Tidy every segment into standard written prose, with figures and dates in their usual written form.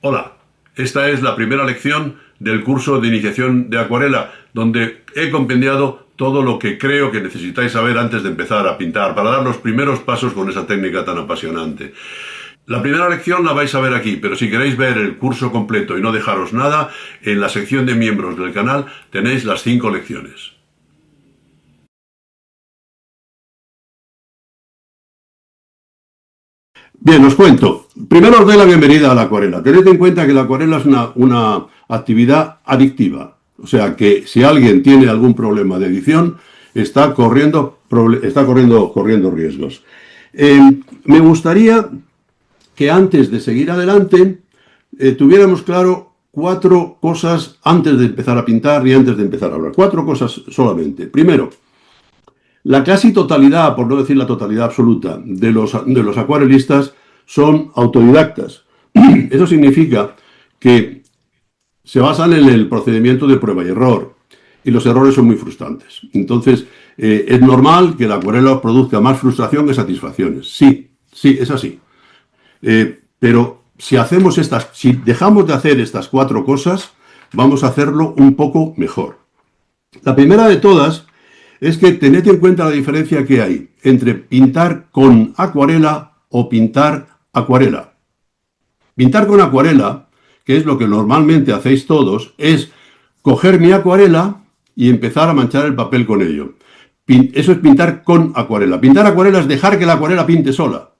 Hola, esta es la primera lección del curso de iniciación de acuarela, donde he compendiado todo lo que creo que necesitáis saber antes de empezar a pintar, para dar los primeros pasos con esa técnica tan apasionante. La primera lección la vais a ver aquí, pero si queréis ver el curso completo y no dejaros nada, en la sección de miembros del canal tenéis las 5 lecciones. Bien, os cuento. Primero os doy la bienvenida a la acuarela. Tened en cuenta que la acuarela es una actividad adictiva. O sea que si alguien tiene algún problema de edición, está corriendo riesgos. Me gustaría que antes de seguir adelante tuviéramos claro 4 cosas antes de empezar a pintar y antes de empezar a hablar. 4 cosas solamente. Primero, la casi totalidad, por no decir la totalidad absoluta, de los acuarelistas son autodidactas. Eso significa que se basan en el procedimiento de prueba y error, y los errores son muy frustrantes. Entonces, es normal que la acuarela produzca más frustración que satisfacciones. Sí, es así. Pero si dejamos de hacer estas 4 cosas, vamos a hacerlo un poco mejor. La primera de todas es que tened en cuenta la diferencia que hay entre pintar con acuarela o pintar acuarela. Pintar con acuarela, que es lo que normalmente hacéis todos, es coger mi acuarela y empezar a manchar el papel con ello. Eso es pintar con acuarela. Pintar acuarela es dejar que la acuarela pinte sola.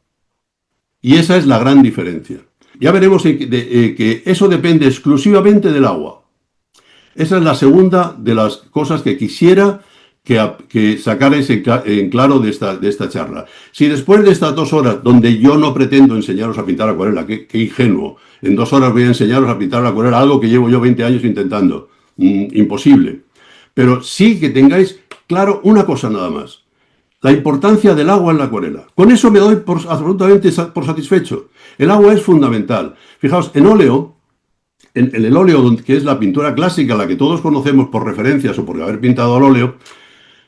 Y esa es la gran diferencia. Ya veremos que eso depende exclusivamente del agua. Esa es la segunda de las cosas que quisiera que sacarais en claro de esta charla. Si después de estas 2 horas, donde yo no pretendo enseñaros a pintar acuarela, qué ingenuo, en 2 horas voy a enseñaros a pintar acuarela, algo que llevo yo 20 años intentando, imposible. Pero sí que tengáis claro una cosa nada más: la importancia del agua en la acuarela. Con eso me doy absolutamente por satisfecho. El agua es fundamental. Fijaos, en óleo, en el óleo, que es la pintura clásica, la que todos conocemos por referencias o por haber pintado al óleo,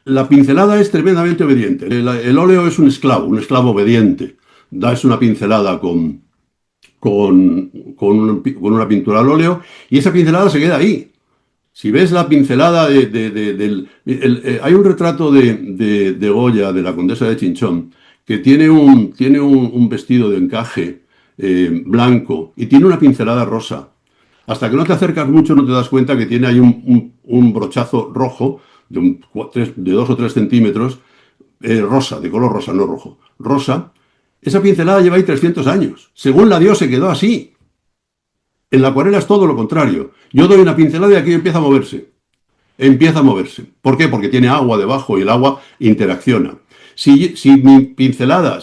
la pincelada es tremendamente obediente. El óleo es un esclavo obediente. Das una pincelada con una pintura al óleo y esa pincelada se queda ahí. Si ves la pincelada hay un retrato de Goya, de la condesa de Chinchón, que tiene un vestido de encaje blanco y tiene una pincelada rosa. Hasta que no te acercas mucho no te das cuenta que tiene ahí un brochazo rojo de 2 o 3 centímetros, rosa, de color rosa, no rojo, rosa. Esa pincelada lleva ahí 300 años. Según la dio se quedó así. En la acuarela es todo lo contrario. Yo doy una pincelada y aquí empieza a moverse. Empieza a moverse. ¿Por qué? Porque tiene agua debajo y el agua interacciona. Si mi pincelada,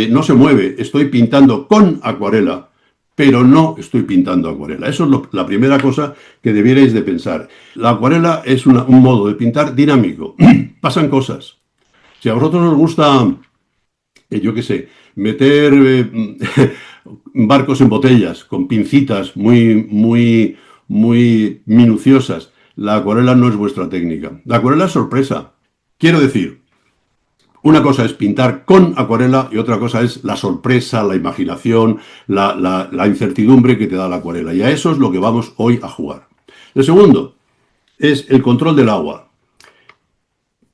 no se mueve, estoy pintando con acuarela, pero no estoy pintando acuarela. Eso es la primera cosa que debierais de pensar. La acuarela es un modo de pintar dinámico. Pasan cosas. Si a vosotros os gusta, yo qué sé, meter barcos en botellas con pincitas muy minuciosas, la acuarela no es vuestra técnica. La acuarela es sorpresa. Quiero decir, una cosa es pintar con acuarela y otra cosa es la sorpresa, la imaginación, la incertidumbre que te da la acuarela. Y a eso es lo que vamos hoy a jugar. El segundo es el control del agua.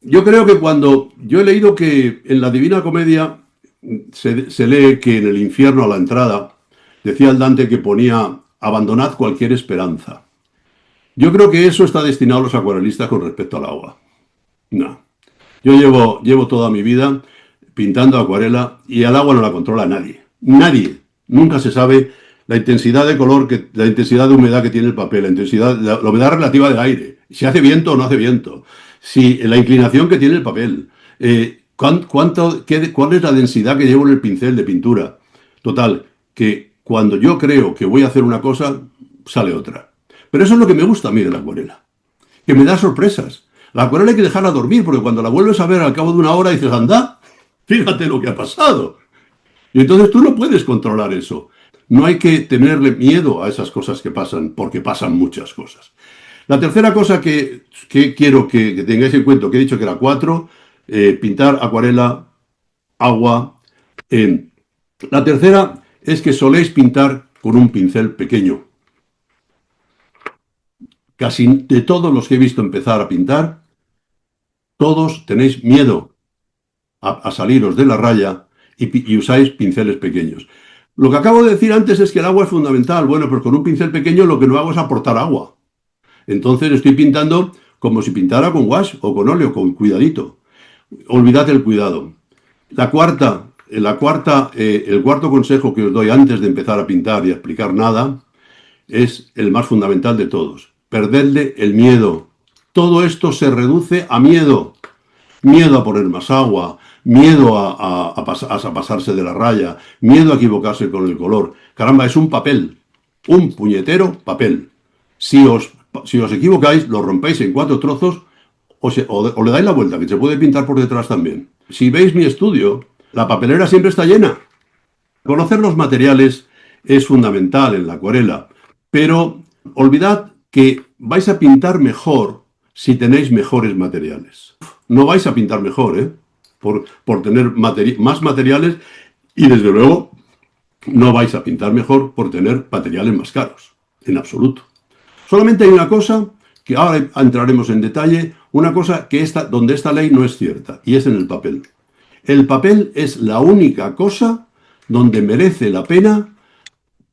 Yo creo que yo he leído que en la Divina Comedia se lee que en el infierno a la entrada decía el Dante que ponía: abandonad cualquier esperanza. Yo creo que eso está destinado a los acuarelistas con respecto al agua. No. Yo llevo toda mi vida pintando acuarela y al agua no la controla nadie. Nadie. Nunca se sabe la intensidad de color, la intensidad de humedad que tiene el papel, la humedad relativa del aire, si hace viento o no hace viento, la inclinación que tiene el papel, cuál es la densidad que llevo en el pincel de pintura. Total, que cuando yo creo que voy a hacer una cosa, sale otra. Pero eso es lo que me gusta a mí de la acuarela, que me da sorpresas. La acuarela hay que dejarla dormir, porque cuando la vuelves a ver al cabo de una hora dices: anda, fíjate lo que ha pasado. Y entonces tú no puedes controlar eso. No hay que tenerle miedo a esas cosas que pasan, porque pasan muchas cosas. La tercera cosa que quiero que tengáis en cuenta, que he dicho que era 4, pintar, acuarela, agua. La tercera es que soléis pintar con un pincel pequeño. Casi de todos los que he visto empezar a pintar, todos tenéis miedo a saliros de la raya y usáis pinceles pequeños. Lo que acabo de decir antes es que el agua es fundamental. Bueno, pues con un pincel pequeño lo que no hago es aportar agua. Entonces estoy pintando como si pintara con gouache o con óleo, con cuidadito. Olvidad el cuidado. El cuarto consejo que os doy antes de empezar a pintar y a explicar nada es el más fundamental de todos. Perdedle el miedo. Todo esto se reduce a miedo. Miedo a poner más agua, miedo a pasarse de la raya, miedo a equivocarse con el color. Caramba, es un papel, un puñetero papel. Si os equivocáis, lo rompéis en 4 trozos o le dais la vuelta, que se puede pintar por detrás también. Si veis mi estudio, la papelera siempre está llena. Conocer los materiales es fundamental en la acuarela, pero olvidad que vais a pintar mejor si tenéis mejores materiales. No vais a pintar mejor, por tener más materiales, y desde luego no vais a pintar mejor por tener materiales más caros, en absoluto. Solamente hay una cosa, que ahora entraremos en detalle, una cosa donde esta ley no es cierta, y es en el papel. El papel es la única cosa donde merece la pena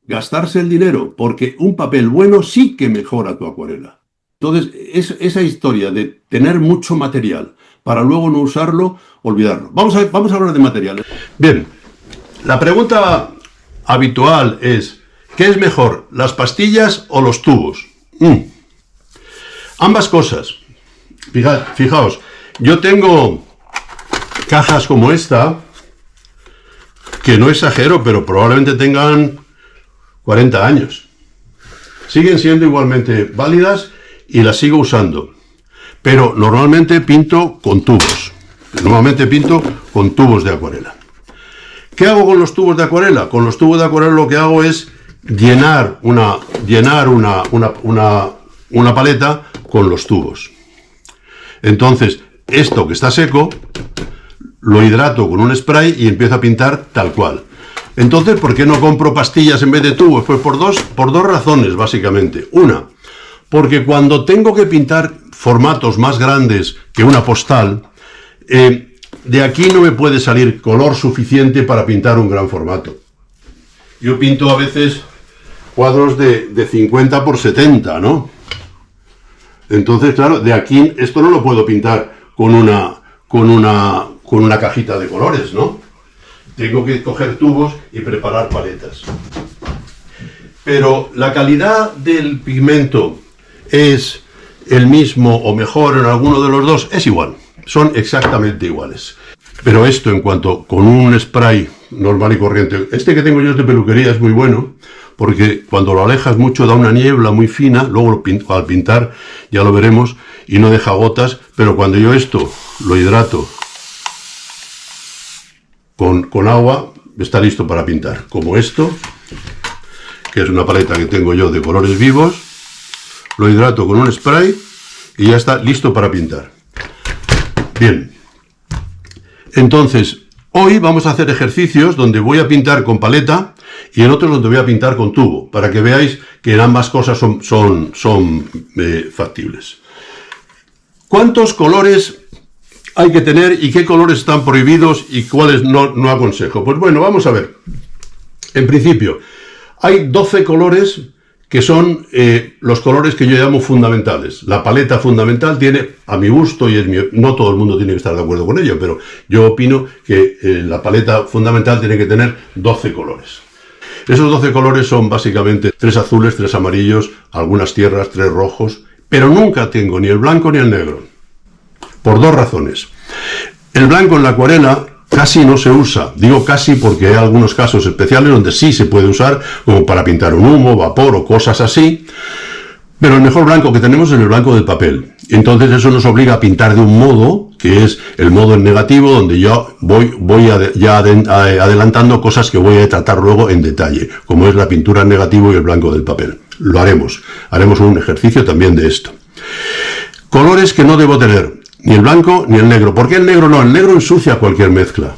gastarse el dinero, porque un papel bueno sí que mejora tu acuarela. Entonces, esa historia de tener mucho material para luego no usarlo, olvidarlo. Vamos a hablar de materiales. Bien, la pregunta habitual es, ¿qué es mejor, las pastillas o los tubos? Ambas cosas. Fijaos, yo tengo cajas como esta, que no exagero, pero probablemente tengan 40 años. Siguen siendo igualmente válidas y las sigo usando. Pero normalmente pinto con tubos. Normalmente pinto con tubos de acuarela. ¿Qué hago con los tubos de acuarela? Con los tubos de acuarela lo que hago es llenar una paleta con los tubos. Entonces, esto que está seco, lo hidrato con un spray y empiezo a pintar tal cual. Entonces, ¿por qué no compro pastillas en vez de tubos? Pues por dos razones, básicamente. Una, porque cuando tengo que pintar formatos más grandes que una postal, de aquí no me puede salir color suficiente para pintar un gran formato. Yo pinto a veces cuadros de 50 por 70, ¿no? Entonces, claro, de aquí esto no lo puedo pintar con una cajita de colores, ¿no? Tengo que coger tubos y preparar paletas. Pero la calidad del pigmento es el mismo o mejor en alguno de los dos, es igual. Son exactamente iguales. Pero esto en cuanto con un spray normal y corriente, este que tengo yo de peluquería es muy bueno, porque cuando lo alejas mucho da una niebla muy fina, luego al pintar ya lo veremos y no deja gotas, pero cuando yo esto lo hidrato con agua, está listo para pintar. Como esto, que es una paleta que tengo yo de colores vivos, lo hidrato con un spray y ya está listo para pintar. Bien, entonces hoy vamos a hacer ejercicios donde voy a pintar con paleta y en otros donde voy a pintar con tubo, para que veáis que en ambas cosas son factibles. ¿Cuántos colores hay que tener y qué colores están prohibidos y cuáles no aconsejo? Pues bueno, vamos a ver. En principio, hay 12 colores que son los colores que yo llamo fundamentales. La paleta fundamental tiene, a mi gusto, y no todo el mundo tiene que estar de acuerdo con ello, pero yo opino que la paleta fundamental tiene que tener 12 colores. Esos 12 colores son básicamente 3 azules, 3 amarillos, algunas tierras, 3 rojos, pero nunca tengo ni el blanco ni el negro, por 2 razones. El blanco en la acuarela casi no se usa, digo casi porque hay algunos casos especiales donde sí se puede usar, como para pintar un humo, vapor o cosas así, pero el mejor blanco que tenemos es el blanco del papel. Entonces eso nos obliga a pintar de un modo, que es el modo en negativo, donde yo voy adelantando cosas que voy a tratar luego en detalle, como es la pintura en negativo y el blanco del papel. Lo haremos un ejercicio también de esto. Colores que no debo tener. Ni el blanco ni el negro. ¿Por qué el negro no? El negro ensucia cualquier mezcla.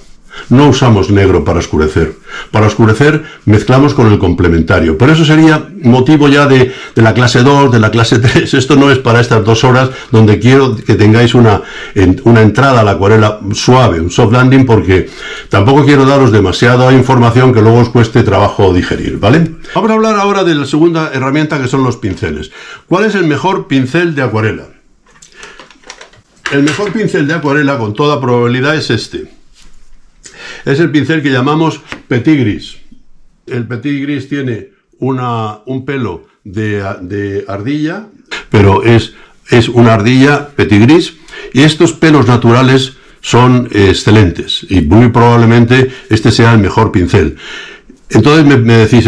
no usamos negro para oscurecer. Para oscurecer mezclamos con el complementario. Pero eso sería motivo ya de la clase 2, de la clase 3. Esto no es para estas 2 horas donde quiero que tengáis una entrada a la acuarela suave, un soft landing, porque tampoco quiero daros demasiada información que luego os cueste trabajo digerir, ¿vale? Vamos a hablar ahora de la segunda herramienta, que son los pinceles. ¿Cuál es el mejor pincel de acuarela? El mejor pincel de acuarela, con toda probabilidad, es este. Es el pincel que llamamos Petit Gris. El Petit Gris tiene un pelo de ardilla, pero es una ardilla Petit Gris, y estos pelos naturales son excelentes, y muy probablemente este sea el mejor pincel. Entonces me decís,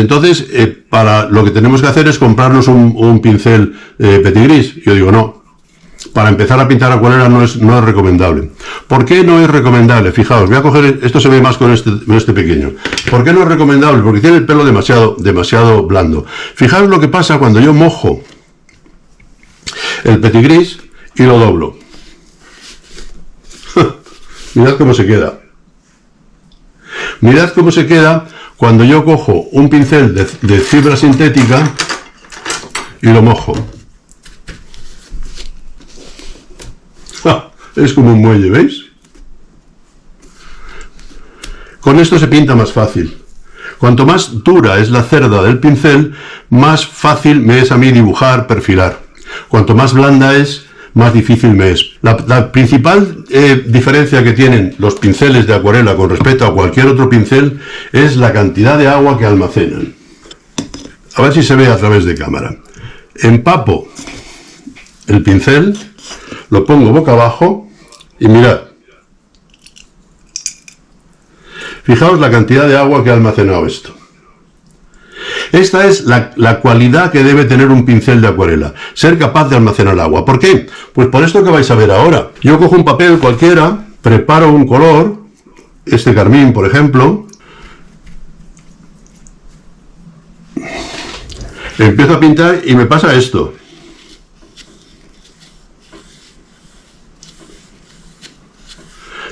para lo que tenemos que hacer es comprarnos un pincel Petit Gris. Yo digo, no. Para empezar a pintar acuarela no es recomendable. ¿Por qué no es recomendable? Fijaos, voy a coger, esto se ve más con este pequeño. ¿Por qué no es recomendable? Porque tiene el pelo demasiado blando. Fijaos lo que pasa cuando yo mojo el Petit Gris y lo doblo. Mirad cómo se queda. Mirad cómo se queda cuando yo cojo un pincel de fibra sintética y lo mojo. Es como un muelle, ¿veis? Con esto se pinta más fácil. Cuanto más dura es la cerda del pincel, más fácil me es a mí dibujar, perfilar. Cuanto más blanda es, más difícil me es. La principal diferencia que tienen los pinceles de acuarela con respecto a cualquier otro pincel es la cantidad de agua que almacenan. A ver si se ve a través de cámara. Empapo el pincel, lo pongo boca abajo y mirad. Fijaos la cantidad de agua que ha almacenado esto. Esta es la cualidad que debe tener un pincel de acuarela, ser capaz de almacenar agua. ¿Por qué? Pues por esto que vais a ver ahora. Yo cojo un papel cualquiera, preparo un color, este carmín por ejemplo, empiezo a pintar y me pasa esto.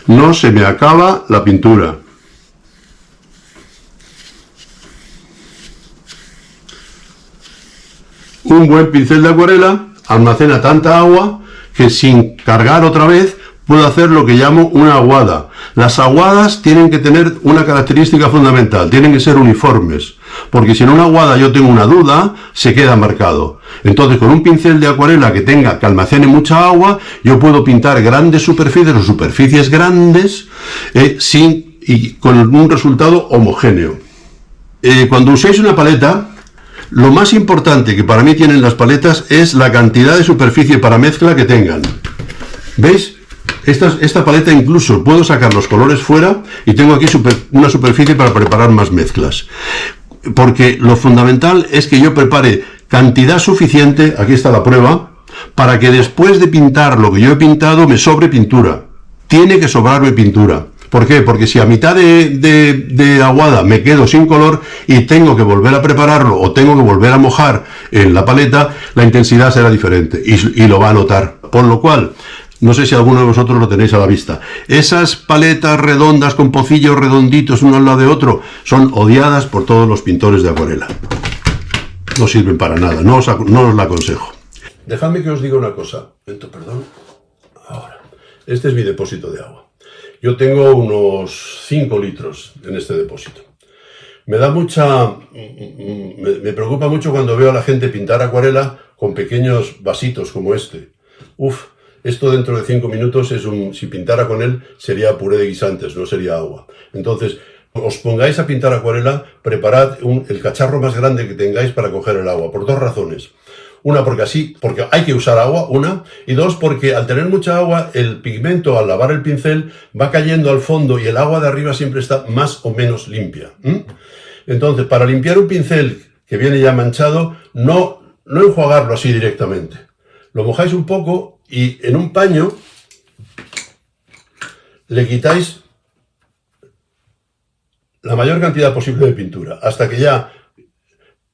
No se me acaba la pintura. Un buen pincel de acuarela almacena tanta agua que sin cargar otra vez puedo hacer lo que llamo una aguada. Las aguadas tienen que tener una característica fundamental, tienen que ser uniformes, porque si en una aguada yo tengo una duda, se queda marcado. Entonces con un pincel de acuarela que almacene mucha agua, yo puedo pintar grandes superficies o superficies grandes y con un resultado homogéneo. Cuando uséis una paleta, lo más importante que para mí tienen las paletas es la cantidad de superficie para mezcla que tengan. ¿Veis? Esta paleta incluso puedo sacar los colores fuera y tengo aquí una superficie para preparar más mezclas. Porque lo fundamental es que yo prepare cantidad suficiente, aquí está la prueba, para que después de pintar lo que yo he pintado me sobre pintura. Tiene que sobrarme pintura. ¿Por qué? Porque si a mitad de aguada me quedo sin color y tengo que volver a prepararlo o tengo que volver a mojar en la paleta, la intensidad será diferente y lo va a notar. Por lo cual, no sé si alguno de vosotros lo tenéis a la vista, esas paletas redondas con pocillos redonditos uno al lado de otro son odiadas por todos los pintores de acuarela. No sirven para nada, no os la aconsejo. Dejadme que os diga una cosa. Perdón. Ahora, este es mi depósito de agua. Yo tengo unos 5 litros en este depósito. Me preocupa mucho cuando veo a la gente pintar acuarela con pequeños vasitos como este. Esto dentro de 5 minutos si pintara con él sería puré de guisantes, no sería agua. Entonces, os pongáis a pintar acuarela, preparad el cacharro más grande que tengáis para coger el agua, por 2 razones. Una, porque hay que usar agua, y 2, porque al tener mucha agua, el pigmento al lavar el pincel va cayendo al fondo y el agua de arriba siempre está más o menos limpia. Entonces, para limpiar un pincel que viene ya manchado, no enjuagarlo así directamente. Lo mojáis un poco y en un paño le quitáis la mayor cantidad posible de pintura, hasta que ya...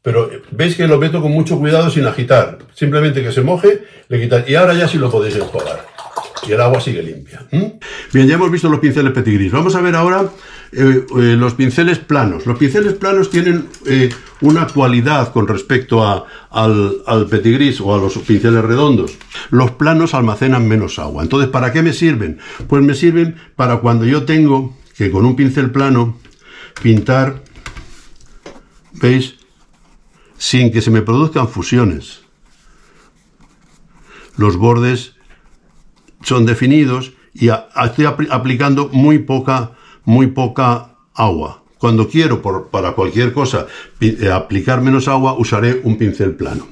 Pero veis que lo meto con mucho cuidado sin agitar. Simplemente que se moje, le quitáis. Y ahora ya sí lo podéis enjuagar. y el agua sigue limpia. Bien, ya hemos visto los pinceles Petit Gris. Vamos a ver ahora los pinceles planos. Los pinceles planos tienen una cualidad con respecto al Petit Gris o a los pinceles redondos. Los planos almacenan menos agua. Entonces, ¿para qué me sirven? Pues me sirven para cuando yo tengo que con un pincel plano pintar, ¿veis? Sin que se me produzcan fusiones. Los bordes son definidos y estoy aplicando muy poca agua. Cuando quiero, para cualquier cosa, aplicar menos agua, usaré un pincel plano.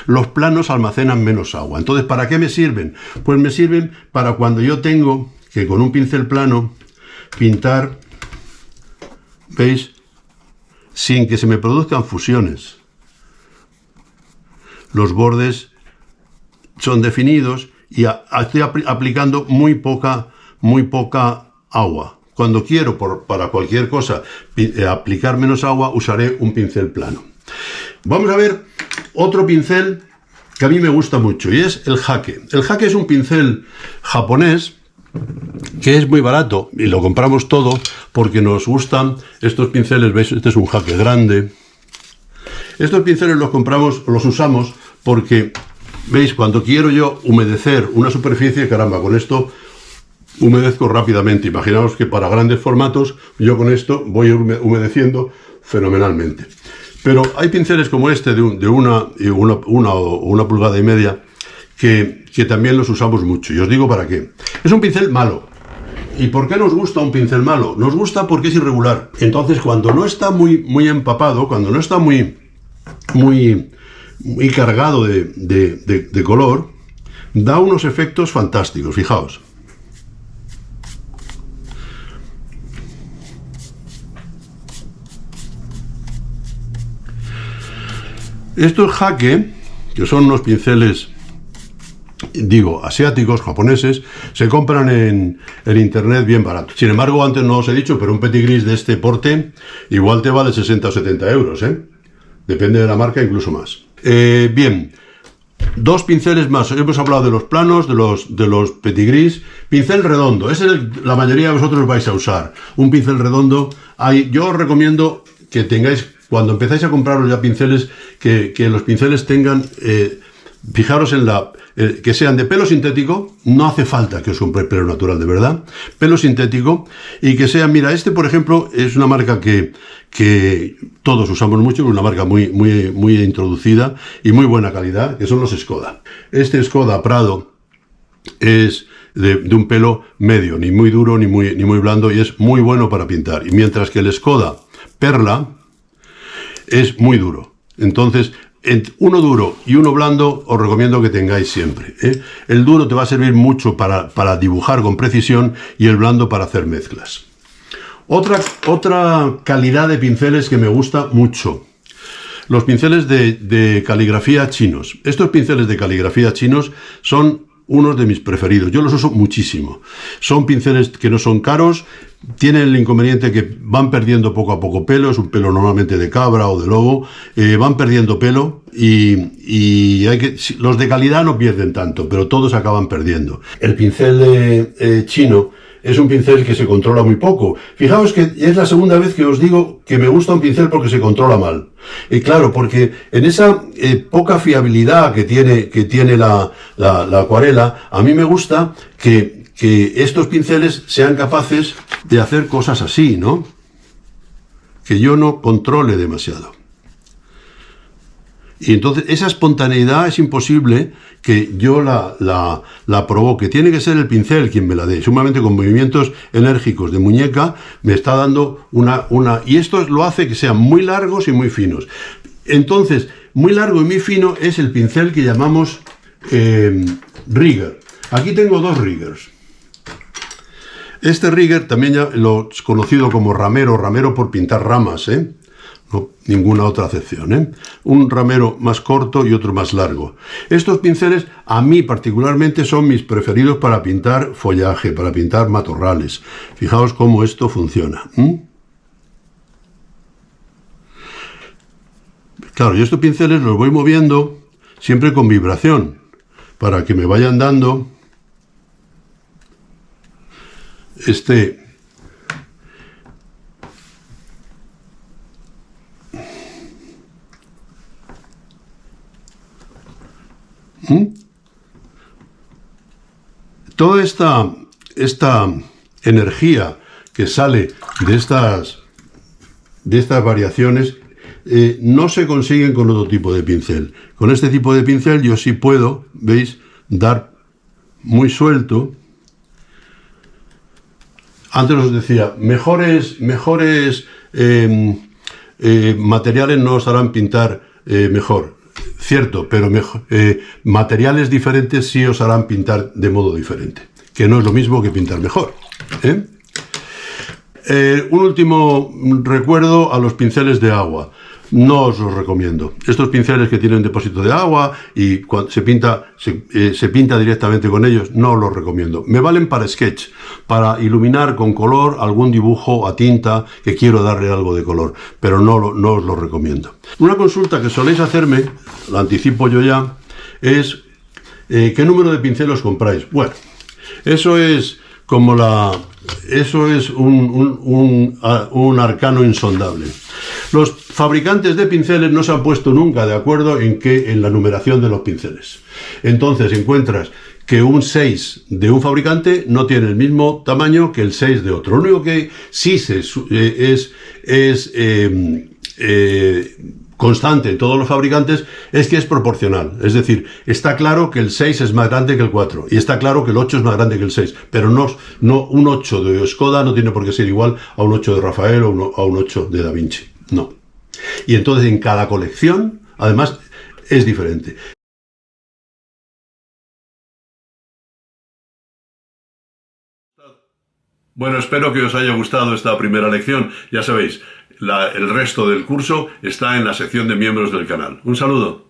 Los planos almacenan menos agua. Entonces, ¿para qué me sirven? Pues me sirven para cuando yo tengo que con un pincel plano pintar, ¿veis? Sin que se me produzcan fusiones. Los bordes son definidos y estoy aplicando muy poca agua. Cuando quiero, para cualquier cosa, aplicar menos agua, usaré un pincel plano. Vamos a ver otro pincel que a mí me gusta mucho y es el Hake. El Hake es un pincel japonés que es muy barato y lo compramos todo porque nos gustan estos pinceles. ¿Veis? Este es un Hake grande. Estos pinceles los usamos porque, ¿veis? Cuando quiero yo humedecer una superficie, caramba, con esto humedezco rápidamente. Imaginaos que para grandes formatos yo con esto voy humedeciendo fenomenalmente. Pero hay pinceles como este de una pulgada y media que también los usamos mucho. Y os digo para qué. Es un pincel malo. ¿Y por qué nos gusta un pincel malo? Nos gusta porque es irregular. Entonces, cuando no está muy empapado, cuando no está muy cargado de color, da unos efectos fantásticos. Fijaos. Estos Hake, que son unos pinceles, asiáticos, japoneses, se compran en internet bien baratos. Sin embargo, antes no os he dicho, pero un Petit Gris de este porte igual te vale 60 o 70 euros, ¿eh? Depende de la marca, incluso más. Bien, dos pinceles más. Hemos hablado de los planos, de los Petit Gris. Pincel redondo, ese la mayoría de vosotros vais a usar. Un pincel redondo. Yo os recomiendo que tengáis, cuando empezáis a compraros ya pinceles, que los pinceles tengan, fijaros en que sean de pelo sintético. No hace falta que os compréis pelo natural, de verdad. Pelo sintético, y que sean, mira, este por ejemplo es una marca que todos usamos mucho, es una marca muy introducida y muy buena calidad, que son los Skoda. Este Skoda Prado es de un pelo medio, ni muy duro ni muy blando, y es muy bueno para pintar. Y mientras que el Skoda Perla es muy duro. Entonces, uno duro y uno blando os recomiendo que tengáis siempre, ¿eh? El duro te va a servir mucho para dibujar con precisión y el blando para hacer mezclas. Otra calidad de pinceles que me gusta mucho: los pinceles de caligrafía chinos. Estos pinceles de caligrafía chinos son unos de mis preferidos. Yo los uso muchísimo. Son pinceles que no son caros, tienen el inconveniente que van perdiendo poco a poco pelo. Es un pelo normalmente de cabra o de lobo. Van perdiendo pelo y los de calidad no pierden tanto, pero todos acaban perdiendo. El pincel chino es un pincel que se controla muy poco. Fijaos que es la segunda vez que os digo que me gusta un pincel porque se controla mal. Y claro, porque en esa poca fiabilidad que tiene la acuarela, a mí me gusta que estos pinceles sean capaces de hacer cosas así, ¿no? Que yo no controle demasiado. Y entonces esa espontaneidad es imposible que yo la provoque. Tiene que ser el pincel quien me la dé. Sumamente con movimientos enérgicos de muñeca me está dando y esto lo hace que sean muy largos y muy finos. Entonces, muy largo y muy fino es el pincel que llamamos rigger. Aquí tengo dos riggers. Este rigger también ya lo he conocido como ramero por pintar ramas, ¿eh? No, ninguna otra acepción, ¿eh? Un ramero más corto y otro más largo. Estos pinceles a mí particularmente son mis preferidos para pintar follaje, para pintar matorrales. Fijaos cómo esto funciona. Claro, yo estos pinceles los voy moviendo siempre con vibración, para que me vayan dando Toda esta energía que sale de estas variaciones no se consiguen con otro tipo de pincel. Con este tipo de pincel yo sí puedo, ¿veis?, dar muy suelto. Antes os decía, mejores materiales no os harán pintar mejor. Cierto, pero materiales diferentes sí os harán pintar de modo diferente, que no es lo mismo que pintar mejor. Un último recuerdo a los pinceles de agua. No os los recomiendo. Estos pinceles que tienen depósito de agua y cuando se pinta directamente con ellos, no os los recomiendo. Me valen para sketch, para iluminar con color algún dibujo a tinta que quiero darle algo de color, pero no os lo recomiendo. Una consulta que soléis hacerme, la anticipo yo ya, es ¿qué número de pinceles compráis? Bueno, eso es un arcano insondable. Los fabricantes de pinceles no se han puesto nunca de acuerdo en la numeración de los pinceles. Entonces encuentras que un 6 de un fabricante no tiene el mismo tamaño que el 6 de otro. Lo único que sí es constante en todos los fabricantes es que es proporcional. Es decir, está claro que el 6 es más grande que el 4 y está claro que el 8 es más grande que el 6, pero no un 8 de Skoda no tiene por qué ser igual a un 8 de Rafael o a un 8 de Da Vinci. No. Y entonces en cada colección, además, es diferente. Bueno, espero que os haya gustado esta primera lección. Ya sabéis, el resto del curso está en la sección de miembros del canal. Un saludo.